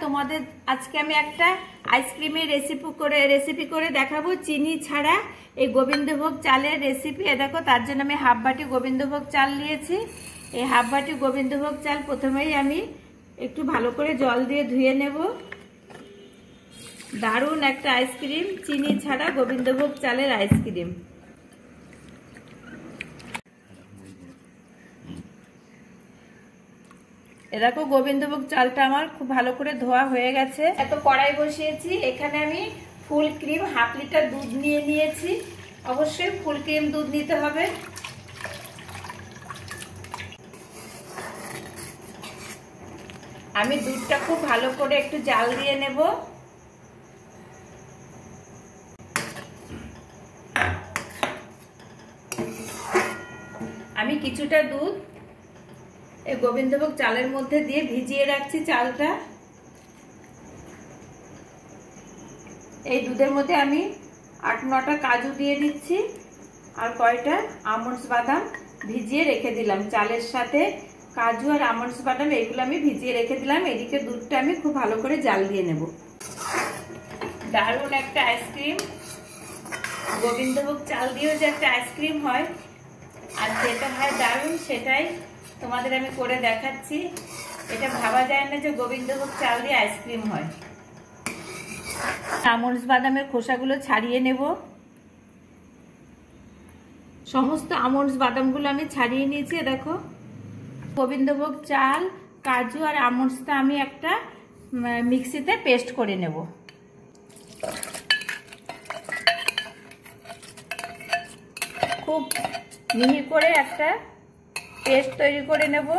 তোমাদের আজকে আমি একটা আইসক্রিমের রেসিপি করে দেখাবো চিনি ছাড়া এই গোবিন্দভোগ চালের রেসিপি। দেখো তার জন্য আমি হাফ বাটি গোবিন্দভোগ চাল নিয়েছি। এই হাফ বাটি গোবিন্দভোগ চাল প্রথমেই আমি একটু ভালো করে জল দিয়ে ধুয়ে নেব। দারুণ একটা আইসক্রিম, চিনি ছাড়া গোবিন্দভোগ চালের আইসক্রিম। এরকম গোবিন্দভোগ চালটা আমার খুব ভালো করে ধোয়া হয়ে গেছে। এত কড়াই বসিয়েছি, এখানে আমি ফুল ক্রিম হাফ লিটার দুধ নিয়ে নিয়েছি। অবশ্যই ফুল ক্রিম দুধ নিতে হবে। আমি দুধটা খুব ভালো করে একটু জাল দিয়ে নেব। আমি কিছুটা দুধ এই গোবিন্দভোগ চালের মধ্যে দিয়ে ভিজিয়ে রাখছি চালটা। এই দুধের মধ্যে আমি 8-9টা কাজু দিয়ে দিচ্ছি আর কয়টা আমন্ডস বাদাম ভিজিয়ে রেখে দিলাম। চালের সাথে কাজু আর আমন্ডস বাদাম এগুলো আমি ভিজিয়ে রেখে দিলাম। এদিকে দুধটা আমি খুব ভালো করে জাল দিয়ে নেব। দারুণ একটা আইসক্রিম, গোবিন্দভোগ চাল দিয়েও যে একটা আইসক্রিম হয় আর যেটা হয় দারুণ, সেটাই তোমাদের আমি করে দেখাচ্ছি। এটা ভাবা যায় না যে গোবিন্দভোগ চাল দিয়ে আইসক্রিম হয়। আমন্ডস বাদামের খোসাগুলো ছাড়িয়ে নেব। সমস্ত আমন্ডস বাদামগুলো আমি ছাড়িয়ে নিয়েছি। দেখো গোবিন্দভোগ চাল, কাজু আর আমন্ডসটা আমি একটা মিক্সিতে পেস্ট করে নেব। খুব মিহি করে একটা পেস্ট তৈরি করে নেব।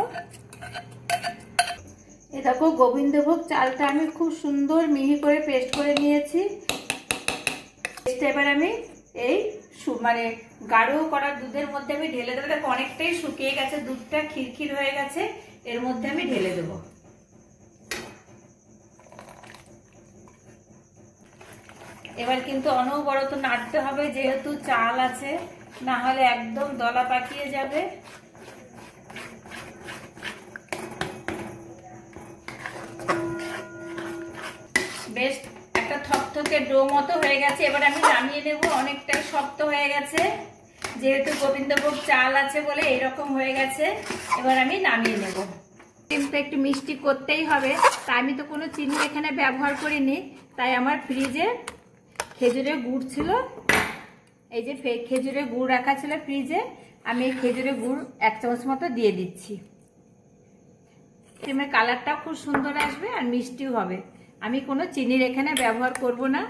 এই দেখো গোবিন্দভোগ চালটা আমি খুব সুন্দর মিহি করে পেস্ট করে নিয়েছি। এবার আমি এই গাঢ় করা দুধের মধ্যে আমি ঢেলে দেবো। দেখো অনেকটাই শুকিয়ে গেছে, দুধটা খিরখির হয়ে গেছে। এর মধ্যে আমি ঢেলে দেবো। এবার কিন্তু অনবরত নাড়তে হবে, যেহেতু চাল আছে, না হলে একদম দলা পাকিয়ে যাবে। বেশ একটা থকথকে ডো মতো হয়ে গেছে। এবার আমি নামিয়ে নেব। অনেকটাই শক্ত হয়ে গেছে, যেহেতু গোবিন্দভোগ চাল আছে বলে এরকম হয়ে গেছে। এবার আমি নামিয়ে নেব। কিন্তু একটু মিষ্টি করতেই হবে, তাই আমি তো কোনো চিনি এখানে ব্যবহার করিনি। তাই আমার ফ্রিজে খেজুরের গুড় ছিল। এই যে খেজুরের গুড় রাখা ছিল ফ্রিজে, আমি এই খেজুরের গুড় 1 চামচ মতো দিয়ে দিচ্ছি। ক্রিমের কালারটাও খুব সুন্দর আসবে আর মিষ্টিও হবে। আমি কোনো চিনির এখানে ব্যবহার করব না।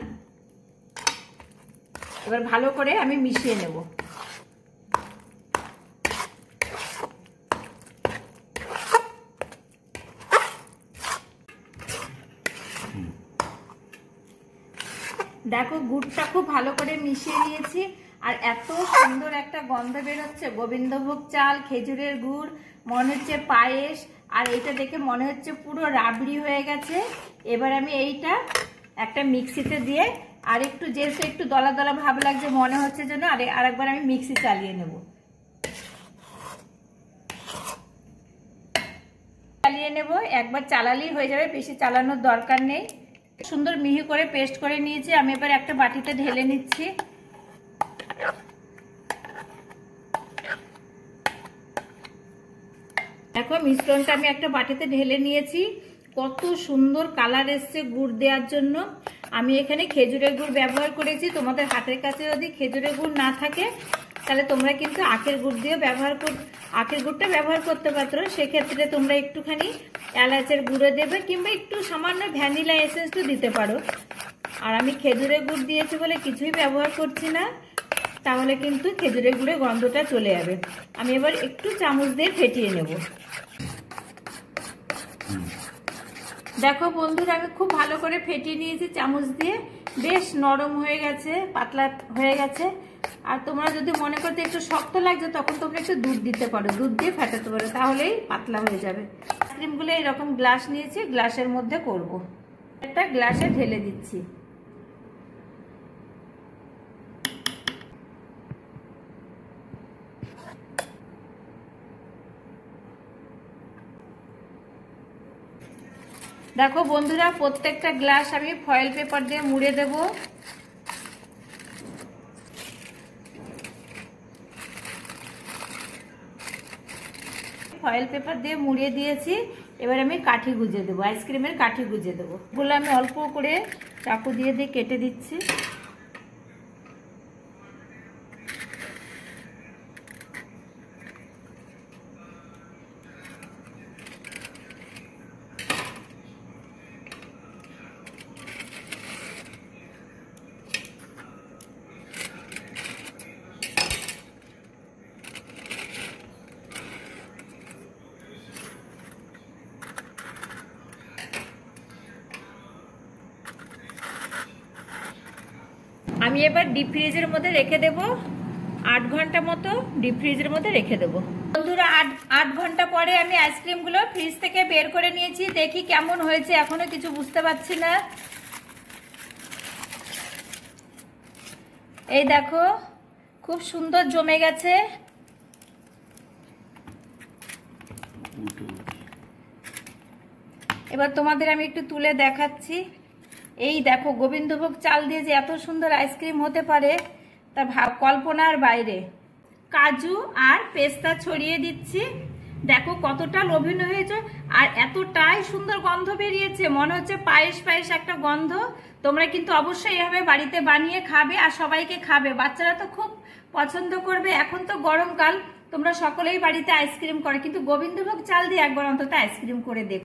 এবার ভালো করে আমি মিশিয়ে নেব। দেখো গুড়টা খুব ভালো করে মিশিয়ে নিয়েছি আর এত সুন্দর একটা গন্ধ বেরোচ্ছে। গোবিন্দভোগ চাল, খেজুরের গুড়, মনে হচ্ছে পায়েস, আর এইটা দেখে মনে হচ্ছে পুরো রাবড়ি হয়ে গেছে। এবার আমি এইটা একটা মিক্সিতে দিয়ে আর একটু, যেহেতু একটু দলা দলা ভাব লাগছে মনে হচ্ছে যেন, আরেকবার আমি মিক্সি চালিয়ে নেব। একবার চালালেই হয়ে যাবে, বেশি চালানোর দরকার নেই। সুন্দর মিহি করে পেস্ট করে নিয়েছি। আমি এবার একটা বাটিতে ঢেলে নিচ্ছি। দেখো মিশ্রণটা আমি একটা বাটিতে ঢেলে নিয়েছি। কত সুন্দর কালার এসছে গুড় দেওয়ার জন্য। আমি এখানে খেজুরের গুড় ব্যবহার করেছি। তোমাদের হাতের কাছে যদি খেজুরের গুড় না থাকে তাহলে তোমরা কিন্তু আখের গুড় দিয়ে আখের গুড়টা ব্যবহার করতে পারো। সেক্ষেত্রে তোমরা একটুখানি এলাচের গুঁড়ো দেবে কিংবা একটু সামান্য ভ্যানিলা এসেন্সও দিতে পারো। আর আমি খেজুরের গুড় দিয়েছি বলে কিছুই ব্যবহার করছি না, তাহলে কিন্তু খেজুরের গুড়ের গন্ধটা চলে যাবে। আমি এবার একটু চামচ দিয়ে ফেটিয়ে নেব। দেখো বন্ধুরা, আমি খুব ভালো করে ফেটিয়ে নিয়েছি চামচ দিয়ে। বেশ নরম হয়ে গেছে, পাতলা হয়ে গেছে। আর তোমরা যদি মনে করতে একটু শক্ত লাগছে তখন তোমরা একটু দুধ দিতে পারো, দুধ দিয়ে ফেটাতে পারো, তাহলেই পাতলা হয়ে যাবে। আইসক্রিমগুলো এরকম গ্লাস নিয়েছি, গ্লাসের মধ্যে করব। একটা গ্লাসে ঢেলে দিচ্ছি। দেখো বন্ধুরা, প্রত্যেকটা গ্লাস আমি ফয়েল পেপার দিয়ে মুড়ে দেব। ফয়েল পেপার দিয়ে মুড়িয়ে দিয়েছি। এবার আমি কাঠি গুঁজে দেবো, আইসক্রিমের কাঠি গুঁজে দেবো। এগুলো আমি অল্প করে চাকু দিয়ে কেটে দিচ্ছি। আমি এবার ডিপ ফ্রিজের মধ্যে রেখে দেব, 8 ঘন্টা মতো ডিপ ফ্রিজের মধ্যে রেখে দেব। বন্ধুরা, 8 ঘন্টা পরে আমি আইসক্রিমগুলো ফ্রিজ থেকে বের করে নিয়েছি। দেখি কেমন হয়েছে, এখনো কিছু বুঝতে পারছি না। এই দেখো, খুব সুন্দর জমে গেছে। এবার তোমাদের আমি একটু তুলে দেখাচ্ছি। এই দেখো, গোবিন্দভোগ চাল দিয়ে যে এত সুন্দর আইসক্রিম হতে পারে তা কল্পনার বাইরে। কাজু আর পেস্তা ছড়িয়ে দিচ্ছি। দেখো কতটা লোভনীয় হয়েছে, আর এতটাই সুন্দর গন্ধ বেরিয়েছে, মনে হচ্ছে পায়েস পায়েস একটা গন্ধ। তোমরা কিন্তু অবশ্যই এভাবে বাড়িতে বানিয়ে খাবে আর সবাইকে খাবে। বাচ্চারা তো খুব পছন্দ করবে। এখন তো গরমকাল, তোমরা সকলেই বাড়িতে আইসক্রিম করে, কিন্তু গোবিন্দভোগ চাল দিয়ে একবার অন্তত আইসক্রিম করে দেখো।